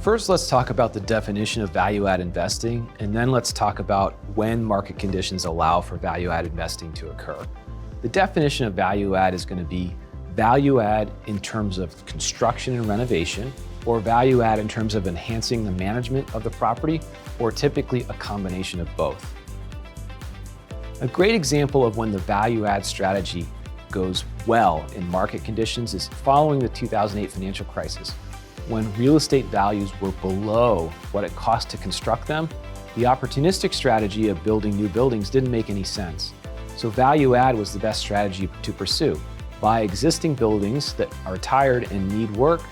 First, let's talk about the definition of value-add investing, and then let's talk about when market conditions allow for value-add investing to occur. The definition of value-add is going to be value-add in terms of construction and renovation, or value-add in terms of enhancing the management of the property, or typically a combination of both. A great example of when the value-add strategy goes well in market conditions is following the 2008 financial crisis. When real estate values were below what it cost to construct them, the opportunistic strategy of building new buildings didn't make any sense. So value add was the best strategy to pursue. Buy existing buildings that are tired and need work,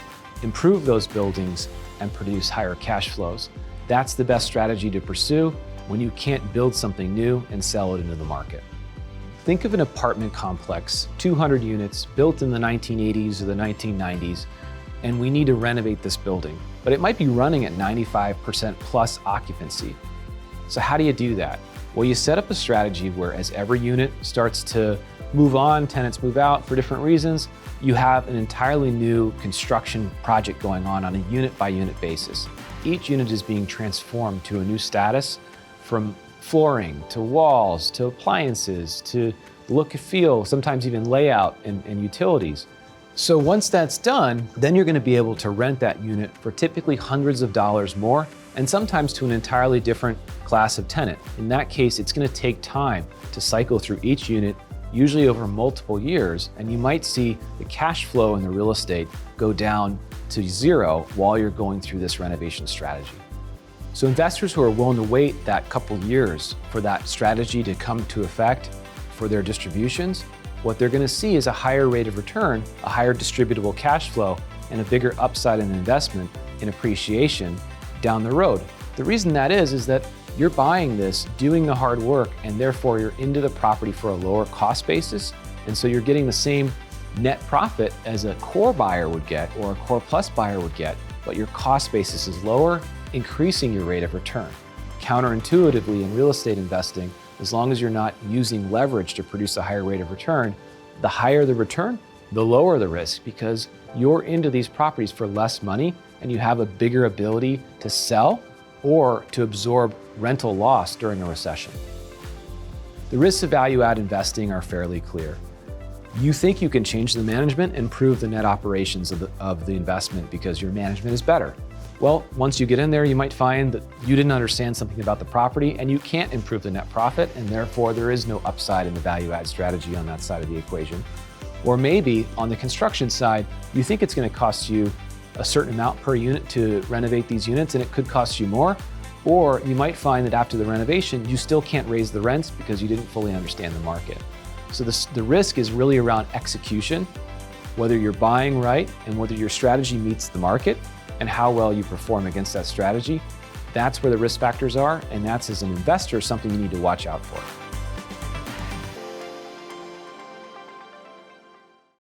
improve those buildings, and produce higher cash flows. That's the best strategy to pursue when you can't build something new and sell it into the market. Think of an apartment complex, 200 units, built in the 1980s or the 1990s, and we need to renovate this building, but it might be running at 95% plus occupancy. So how do you do that? Well, you set up a strategy where as every unit starts to move on, tenants move out for different reasons, you have an entirely new construction project going on a unit by unit basis. Each unit is being transformed to a new status, from flooring to walls to appliances to look and feel, sometimes even layout and utilities. So once that's done, then you're going to be able to rent that unit for typically hundreds of dollars more, and sometimes to an entirely different class of tenant. In that case, it's going to take time to cycle through each unit, usually over multiple years, and you might see the cash flow in the real estate go down to zero while you're going through this renovation strategy. So investors who are willing to wait that couple years for that strategy to come to effect for their distributions, what they're going to see is a higher rate of return, a higher distributable cash flow, and a bigger upside in investment in appreciation down the road. The reason that is that you're buying this, doing the hard work, and therefore you're into the property for a lower cost basis. And so you're getting the same net profit as a core buyer would get or a core plus buyer would get, but your cost basis is lower, increasing your rate of return. Counterintuitively in real estate investing, as long as you're not using leverage to produce a higher rate of return, the higher the return, the lower the risk, because you're into these properties for less money and you have a bigger ability to sell or to absorb rental loss during a recession. The risks of value-add investing are fairly clear. You think you can change the management and improve the net operations of the investment because your management is better. Well, once you get in there, you might find that you didn't understand something about the property and you can't improve the net profit, and therefore there is no upside in the value-add strategy on that side of the equation. Or maybe on the construction side, you think it's going to cost you a certain amount per unit to renovate these units and it could cost you more. Or you might find that after the renovation, you still can't raise the rents because you didn't fully understand the market. So the risk is really around execution, whether you're buying right and whether your strategy meets the market and how well you perform against that strategy. That's where the risk factors are, and that's, as an investor, something you need to watch out for.